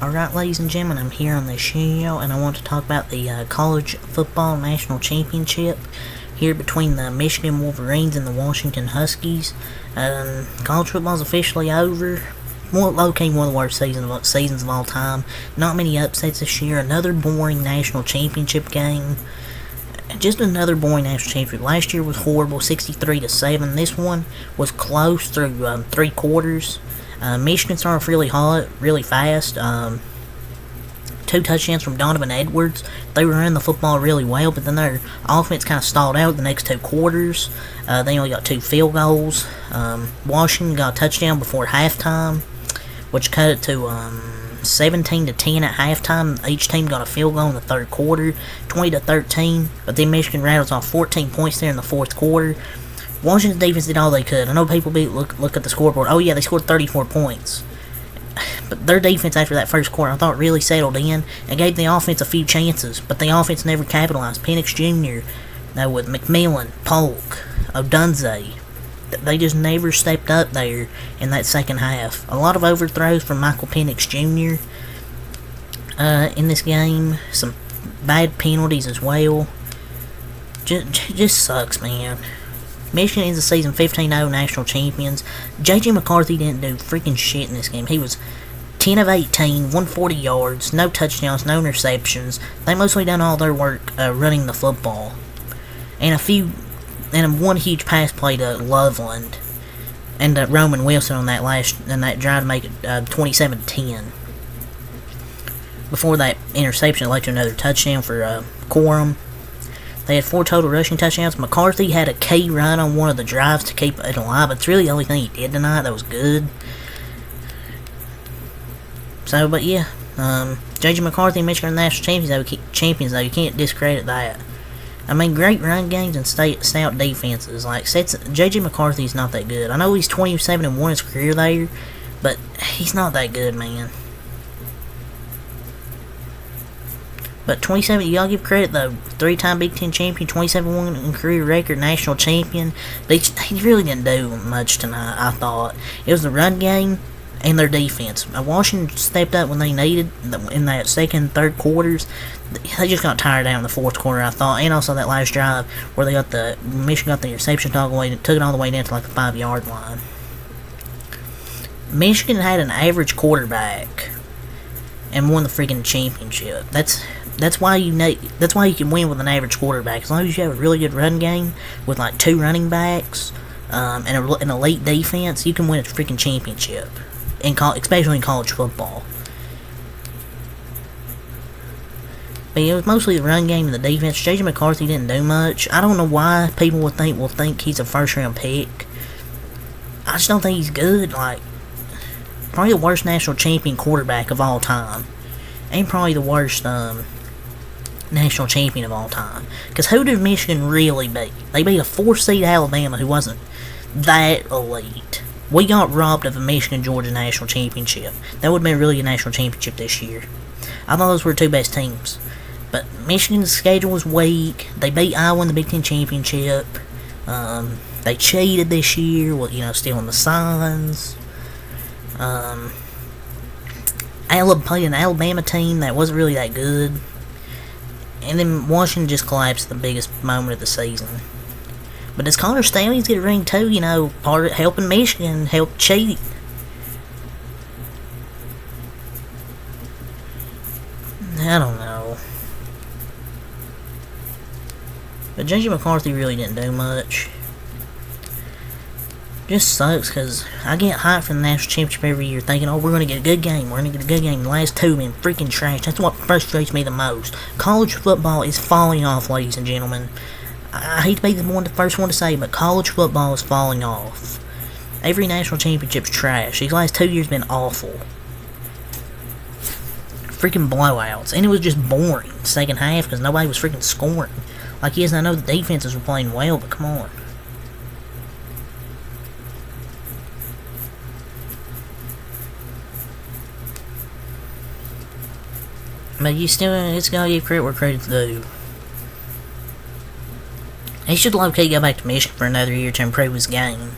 Alright, ladies and gentlemen, I'm here on the show, and I want to talk about the college football national championship here between the Michigan Wolverines and the Washington Huskies. College football is officially over. Low-key one of the worst seasons of all time. Not many upsets this year. Another boring national championship game. Just another boring national championship. Last year was horrible, 63-7. This one was close through 3 quarters. Michigan started off really hot, really fast. 2 touchdowns from Donovan Edwards. They were running the football really well, but then their offense kind of stalled out the next 2 quarters. They only got 2 field goals. Washington got a touchdown before halftime, which cut it to 17-10 at halftime. Each team got a field goal in the third quarter, 20-13. But then Michigan rattles off 14 points there in the fourth quarter. Washington's defense did all they could. I know people look at the scoreboard. Oh yeah, they scored 34 points. But their defense after that first quarter, I thought, really settled in and gave the offense a few chances. But the offense never capitalized. Penix Jr., with McMillan, Polk, Odunze, they just never stepped up there in that second half. A lot of overthrows from Michael Penix Jr. In this game. Some bad penalties as well. Just sucks, man. Michigan ends the season 15-0 national champions. J.J. McCarthy didn't do freaking shit in this game. He was 10 of 18, 140 yards, no touchdowns, no interceptions. They mostly done all their work running the football. And one huge pass play to Loveland and Roman Wilson on that drive to make it 27-10. Before that interception, it led to another touchdown for Corum. They had 4 total rushing touchdowns. McCarthy had a key run on one of the drives to keep it alive. It's really the only thing he did tonight that was good. So, but yeah, J.J. McCarthy and Michigan national champions, though, you can't discredit that. I mean, great run games and stout defenses. Like, J.J. McCarthy's not that good. I know he's 27-1 in his career there, but he's not that good, man. But 27, you gotta give credit though. 3-time Big Ten champion, 27-1 in career record, national champion. But he really didn't do much tonight, I thought. It was the run game and their defense. Washington stepped up when they needed in that second and third quarters. They just got tired out in the fourth quarter, I thought. And also that last drive where Michigan got the interception took it all the way down to like the 5-yard line. Michigan had an average quarterback and won the freaking championship. That's why you can win with an average quarterback. As long as you have a really good run game with like 2 running backs and an elite defense, you can win a freaking championship, especially in college football. But it was mostly the run game and the defense. J.J. McCarthy didn't do much. I don't know why people will think he's a first-round pick. I just don't think he's good. Like, probably the worst national champion quarterback of all time. And probably the worst national champion of all time. Because who did Michigan really beat? They beat a 4-seed Alabama who wasn't that elite. We got robbed of a Michigan-Georgia national championship. That would have been really a national championship this year. I thought those were the 2 best teams. But Michigan's schedule was weak. They beat Iowa in the Big Ten championship. They cheated this year with, stealing the signs. Played an Alabama team that wasn't really that good. And then Washington just collapsed at the biggest moment of the season. But does Connor Stallions get a ring too? Part of helping Michigan help cheat. I don't know. But J.J. McCarthy really didn't do much. Just sucks because I get hyped for the national championship every year thinking, oh, we're going to get a good game. The last 2 have been freaking trash. That's what frustrates me the most. College football is falling off, ladies and gentlemen. I hate to be the first one to say, but college football is falling off. Every national championship's trash. These last 2 years have been awful. Freaking blowouts. And it was just boring second half because nobody was freaking scoring. Like, yes, I know the defenses were playing well, but come on. But it's gotta give credit where credit's due. He should low-key go back to Michigan for another year to improve his game.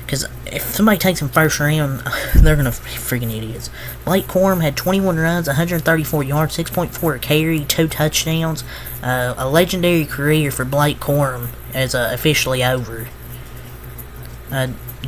Because if somebody takes him first round, they're gonna be freaking idiots. Blake Corum had 21 runs, 134 yards, 6.4 a carry, 2 touchdowns. A legendary career for Blake Corum is officially over.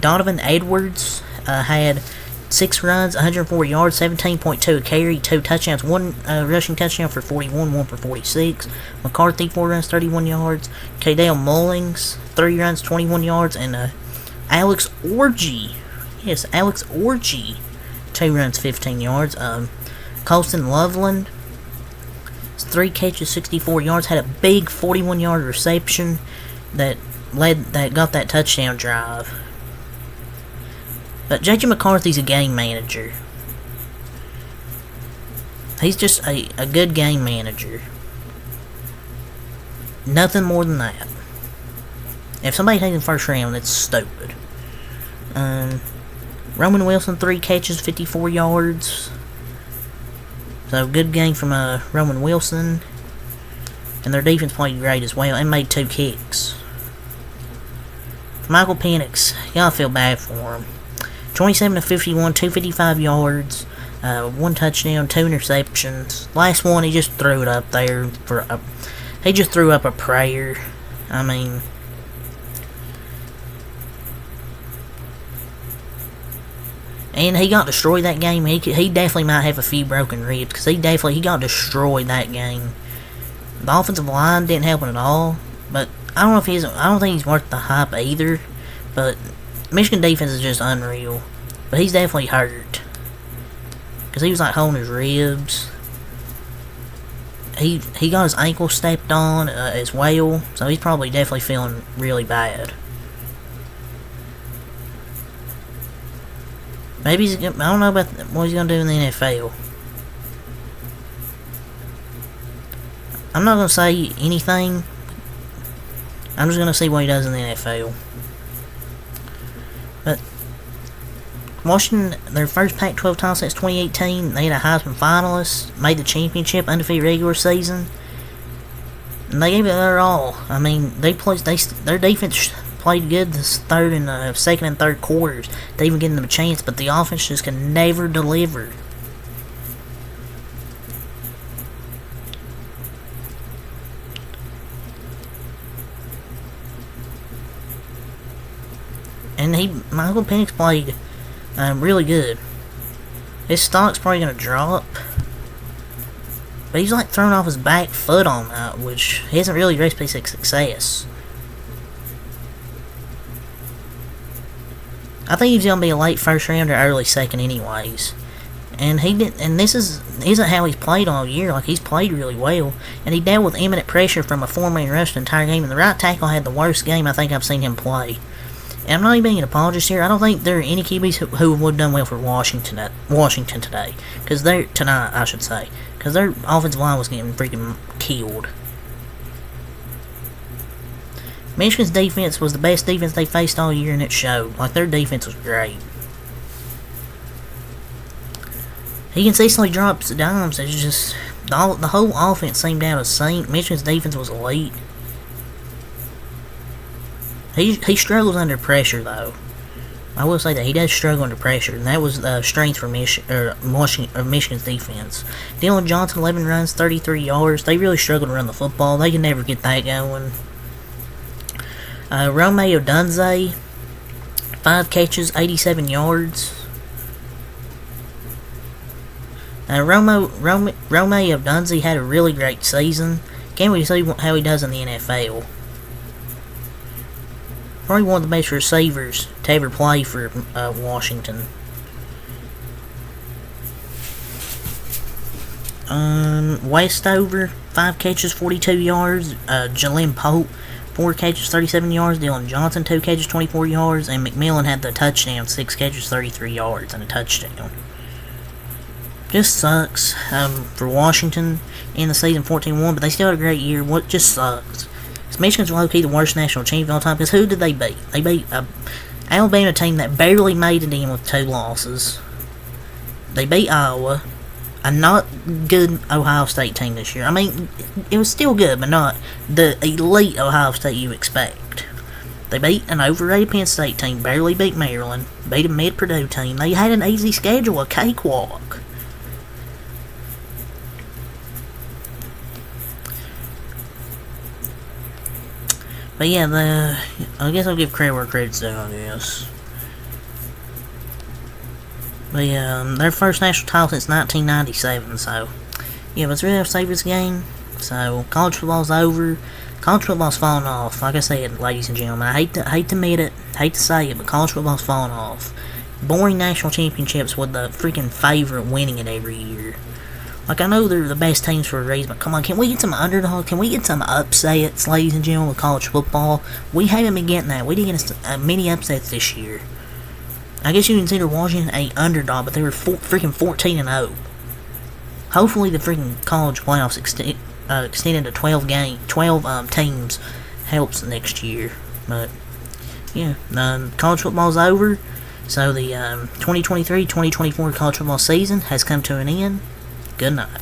Donovan Edwards had 6 runs, 104 yards, 17.2 a carry, 2 touchdowns, 1 rushing touchdown for 41, 1 for 46. McCarthy, 4 runs, 31 yards. Kadale Mullings, 3 runs, 21 yards. And Alex Orgy, 2 runs, 15 yards. Colston Loveland, 3 catches, 64 yards, had a big 41-yard reception that got that touchdown drive. But J.J. McCarthy's a game manager. He's just a good game manager. Nothing more than that. If somebody takes him first round, that's stupid. Roman Wilson, 3 catches, 54 yards. So, good game from Roman Wilson. And their defense played great as well and made 2 kicks. Michael Penix, y'all feel bad for him. 27 of 51, 255 yards, 1 touchdown, 2 interceptions. Last one, he just threw it up there he just threw up a prayer. I mean, and he got destroyed that game. He definitely might have a few broken ribs because he got destroyed that game. The offensive line didn't help him at all, but I don't think he's worth the hype either. But Michigan defense is just unreal. But he's definitely hurt. Because he was like holding his ribs. He got his ankle stepped on as well. So he's probably definitely feeling really bad. Maybe I don't know about what he's going to do in the NFL. I'm not going to say anything. I'm just going to see what he does in the NFL. But Washington, their first Pac-12 title since 2018, they had a Heisman finalist, made the championship, undefeated regular season, and they gave it their all. I mean, their defense played good this second and third quarters. They even getting them a chance, but the offense just could never deliver. And Michael Penix played really good. His stock's probably going to drop. But he's like thrown off his back foot on that, which isn't really a recipe for success. I think he's going to be a late first round or early second anyways. And this isn't how he's played all year. Like, he's played really well. And he dealt with imminent pressure from a 4-man rush the entire game. And the right tackle had the worst game I think I've seen him play. And I'm not even being an apologist here. I don't think there are any QBs who would have done well for Washington today. Tonight, I should say. Because their offensive line was getting freaking killed. Michigan's defense was the best defense they faced all year, and it showed. Like, their defense was great. He consistently drops dimes. It's just the whole offense seemed to have a sink. Michigan's defense was elite. He struggles under pressure, though. I will say that he does struggle under pressure, and that was the strength for Michigan's defense. Dylan Johnson, 11 runs, 33 yards. They really struggle to run the football. They can never get that going. Romeo Dunze, 5 catches, 87 yards. Romeo Dunze had a really great season. Can't wait to see how he does in the NFL. Probably one of the best receivers to ever play for Washington. Westover, 5 catches, 42 yards. Jalen Pope, 4 catches, 37 yards. Dylan Johnson, 2 catches, 24 yards. And McMillan had the touchdown, 6 catches, 33 yards, and a touchdown. Just sucks for Washington in the season 14-1, but they still had a great year. What just sucks? Michigan's low-key the worst national champion of all time, because who did they beat? They beat an Alabama team that barely made it in with 2 losses. They beat Iowa, a not good Ohio State team this year. I mean, it was still good, but not the elite Ohio State you expect. They beat an overrated Penn State team, barely beat Maryland, beat a mid-Purdue team. They had an easy schedule, a cakewalk. But yeah, I guess I'll give credit where credit's due, I guess. But yeah, their first national title since 1997, so yeah, but it's really our Saviors game. So college football's over. College football's falling off. Like I said, ladies and gentlemen, I hate to admit it, hate to say it, but college football's falling off. Boring national championships with the freaking favorite winning it every year. Like, I know they're the best teams for a reason, but come on, can we get some underdog? Can we get some upsets, ladies and gentlemen, with college football? We haven't been getting that. We didn't get many upsets this year. I guess you consider Washington a underdog, but they were freaking 14-0. Hopefully the freaking college playoffs extended to 12 teams helps next year. But yeah, college football's over, so the 2023-2024 college football season has come to an end. Good night.